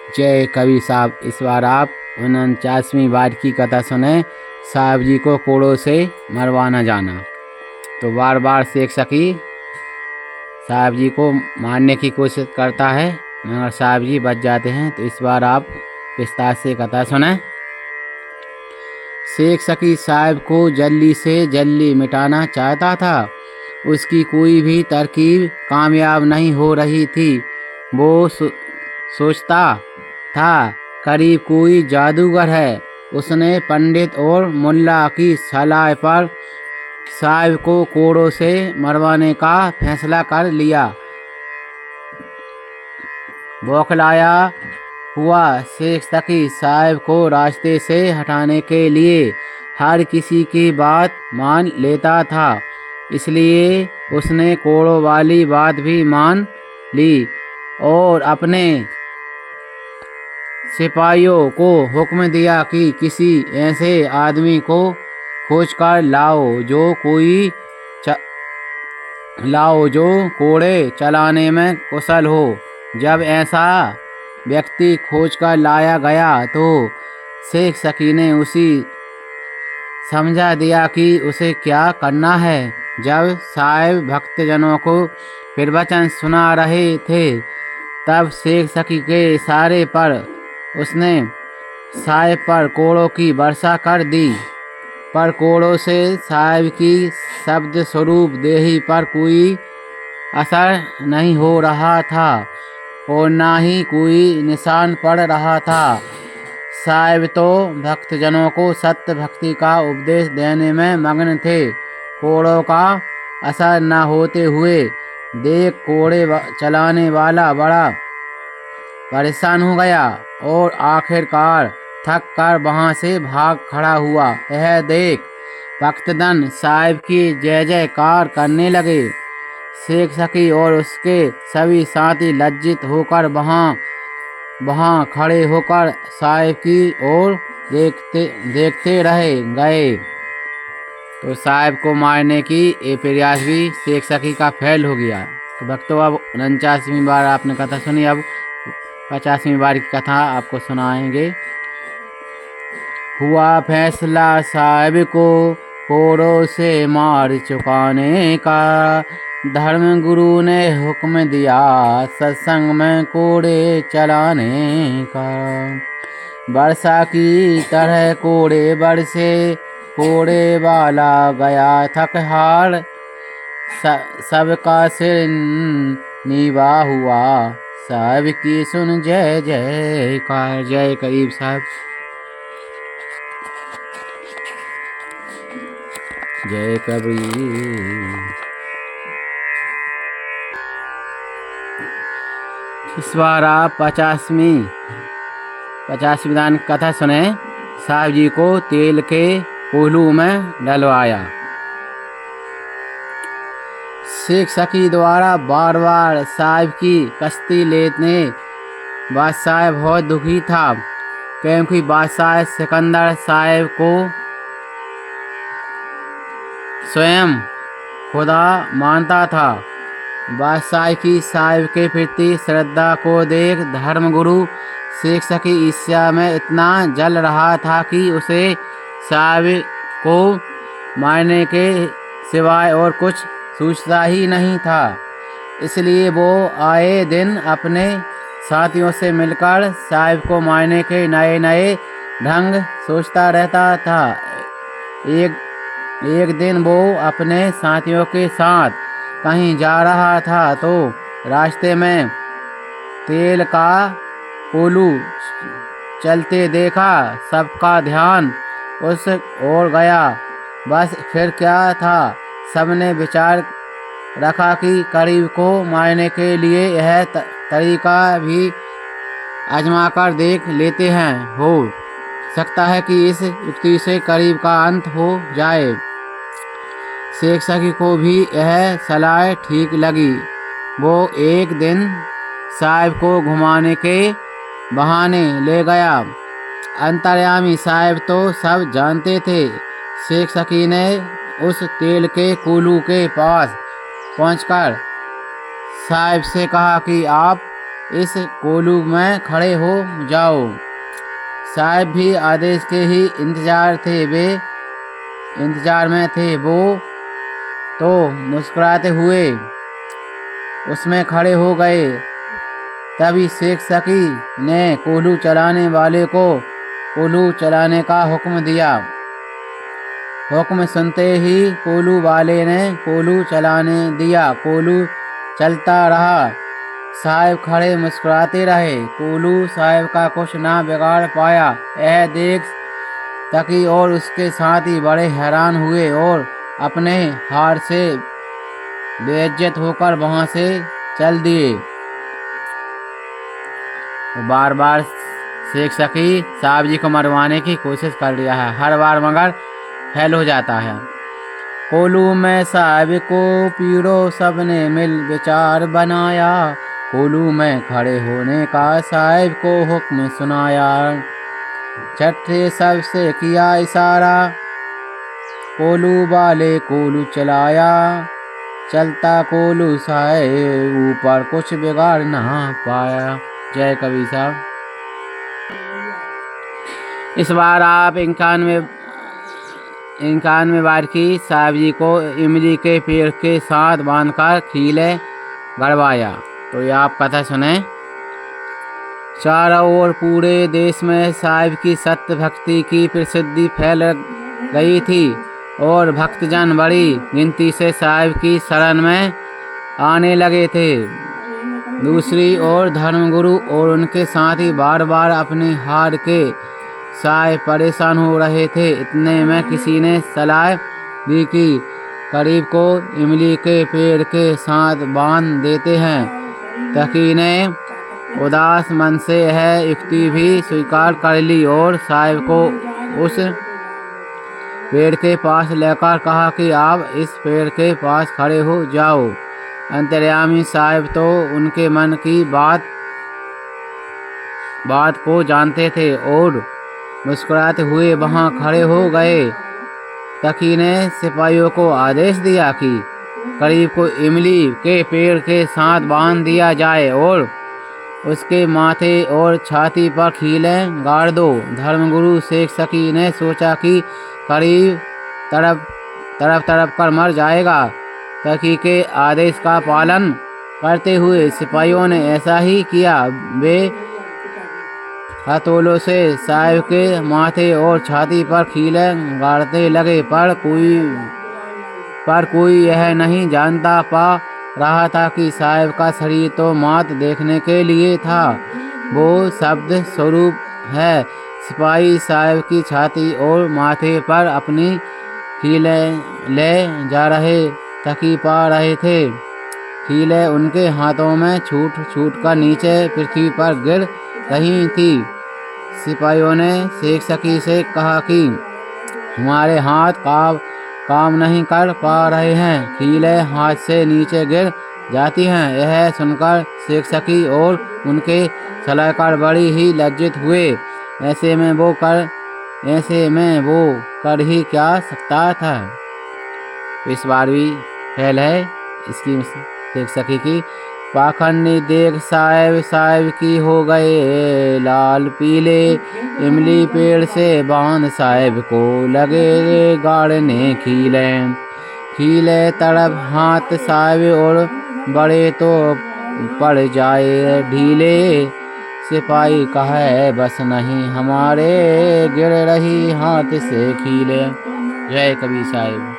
जय कबीर साहब। इस बार आप 49वीं बार की कथा सुने। साहब जी को कोड़ों से मरवाना जाना। तो बार बार शेख सखी साहब जी को मारने की कोशिश करता है, मगर साहब जी बच जाते हैं। तो इस बार आप विस्तार से कथा सुने। शेख सखी साहब को जल्दी से जल्दी मिटाना चाहता था। उसकी कोई भी तरकीब कामयाब नहीं हो रही थी। वो सोचता था करीब कोई जादूगर है। उसने पंडित और मुल्ला की सलाह पर साहब को कोड़ों से मरवाने का फैसला कर लिया। बौखलाया हुआ शेख सखी साहब को रास्ते से हटाने के लिए हर किसी की बात मान लेता था, इसलिए उसने कोड़ों वाली बात भी मान ली और अपने सिपाहियों को हुक्म दिया कि किसी ऐसे आदमी को खोज कर लाओ जो कोड़े चलाने में कुशल हो। जब ऐसा व्यक्ति खोज कर लाया गया तो शेख सखी ने उसी समझा दिया कि उसे क्या करना है। जब साहब भक्तजनों को प्रवचन सुना रहे थे तब शेख सखी के इशारे पर उसने साहब पर कोड़ों की वर्षा कर दी, पर कोड़ों से साहब की शब्द स्वरूप देही पर कोई असर नहीं हो रहा था और ना ही कोई निशान पड़ रहा था। साहब तो भक्तजनों को सत्य भक्ति का उपदेश देने में मग्न थे। कोड़ों का असर न होते हुए देख कोड़े चलाने वाला बड़ा परेशान हो गया और आखिरकार थक कर वहां से भाग खड़ा हुआ। यह देख भक्तजन साहब की जय जयकार करने लगे। शेख सखी और उसके सभी साथी लज्जित होकर वहां खड़े होकर साहब की ओर देखते रह गए। तो साहब को मारने की ये प्रयास भी शेख सखी का फेल हो गया। तो भक्तों, अब 49वीं बार आपने कथा सुनी, अब 50वीं बार की कथा आपको सुनाएंगे। हुआ फैसला साहब को कोड़ों से मार चुकाने का। धर्म गुरु ने हुक्म दिया सत्संग में कोड़े चलाने का। वर्षा की तरह कोड़े बरसे, कोड़े वाला गया थक हार। सबका सिर नीवा हुआ, साहब की सुन जय जयकार। जय कबीर साहब। जय कबीर। इस बार आप 50वीं दान कथा सुने। साहब जी को तेल के कोल्हू में डलवाया। शेख सखी द्वारा बार बार साहब की कश्ती लेने बादशाह बहुत दुखी था, क्योंकि बादशाह सिकंदर साहब को स्वयं खुदा मानता था। बादशाह की साहब के प्रति श्रद्धा को देख धर्मगुरु शेख सखी ईर्ष्या में इतना जल रहा था कि उसे साहब को मारने के सिवाय और कुछ सोचता ही नहीं था। इसलिए वो आए दिन अपने साथियों से मिलकर साहब को मारने के नए नए ढंग सोचता रहता था। एक दिन वो अपने साथियों के साथ कहीं जा रहा था तो रास्ते में तेल का कोल्हू चलते देखा। सबका ध्यान उस ओर गया। बस फिर क्या था, सबने विचार रखा कि करीब को मारने के लिए यह तरीका भी आजमा कर देख लेते हैं। हो सकता है कि इस युक्ति से करीब का अंत हो जाए। शेख सखी को भी यह सलाह ठीक लगी। वो एक दिन साहब को घुमाने के बहाने ले गया। अंतर्यामी साहब तो सब जानते थे। शेख सखी ने उस तेल के कोल्हू के पास पहुंचकर साहब से कहा कि आप इस कोलू में खड़े हो जाओ। साहब भी आदेश के ही इंतजार में थे। वो तो मुस्कुराते हुए उसमें खड़े हो गए। तभी शेख सकी ने कोल्हू चलाने वाले को कोल्हू चलाने का हुक्म दिया। हुक्म सुनते ही कोल्हू वाले ने कोल्हू चलाने दिया। कोल्हू चलता रहा। साहब खड़े मुस्कुराते रहे। कोल्हू साहब का कुछ ना बिगाड़ पाया। यह देख सकी और उसके साथी बड़े हैरान हुए और अपने हार से बेइज्जत होकर वहां से चल दिए। बार बार शेख सकी साहब जी को मरवाने की कोशिश कर रहा है, हर बार मगर फेल हो जाता है। कोल्हू में साहब को पीड़ो सबने मिल विचार बनाया। कोल्हू में खड़े होने का साहब को हुक्म सुनाया। छठे सबसे किया इशारा, कोल्हू वाले कोल्हू चलाया। चलता कोल्हू साहब ऊपर कुछ बिगाड़ ना पाया। जय कबीर साहब। इस बार आप 91 बार की साहब जी को इमली के पेड़ के साथ बांधकर खीले गड़वाया। तो ये आप कथा सुने। चारों ओर पूरे देश में साहब की सत्य भक्ति की प्रसिद्धि फैल गई थी और भक्तजन बड़ी गिनती से साहब की शरण में आने लगे थे। दूसरी ओर धर्मगुरु और उनके साथी बार बार अपनी हार के साय परेशान हो रहे थे। इतने में किसी ने सलाह दी कि करीब को इमली के पेड़ के साथ बांध देते हैं। तकी ने उदास मन से यह युक्ति भी स्वीकार कर ली और साहब को उस पेड़ के पास लेकर कहा कि आप इस पेड़ के पास खड़े हो जाओ। अंतर्यामी साहब तो उनके मन की बात को जानते थे और मुस्कुराते हुए वहां खड़े हो गए। तकी ने सिपाहियों को आदेश दिया कि करीब को इमली के पेड़ के साथ बांध दिया जाए और उसके माथे और छाती पर खीलें गाड़ दो। धर्मगुरु शेख सकी ने सोचा कि करीब तड़प कर मर जाएगा। तकी के आदेश का पालन करते हुए सिपाहियों ने ऐसा ही किया। वे हथौलों से साहब के माथे और छाती पर खीलें गाड़ते लगे, पर कोई यह नहीं जानता पा रहा था कि साहब का शरीर तो मात देखने के लिए था, वो शब्द स्वरूप है। सिपाही साहब की छाती और माथे पर अपनी खीलें ले जा रहे तकी पा रहे थे। खीलें उनके हाथों में छूट कर नीचे पृथ्वी पर गिर रही थी। सिपाहियों ने शेख सकी से कहा कि हमारे हाथ काम नहीं कर पा रहे हैं, खीलें हाथ से नीचे गिर जाती हैं। यह सुनकर शेख सकी और उनके सलाहकार बड़ी ही लज्जित हुए। ऐसे में वो कर ही क्या सकता था। इस बार भी फैल है इसकी शेख सकी की। पाखंडी देख साहब की हो गए लाल पीले, इमली पेड़ से बांध साहब को लगे गाड़ने खीले तड़प हाथ साहब और बड़े तो पड़ जाए ढीले। सिपाही कहे बस नहीं हमारे गिर रही हाथ से खीले। जय कबीर साहब।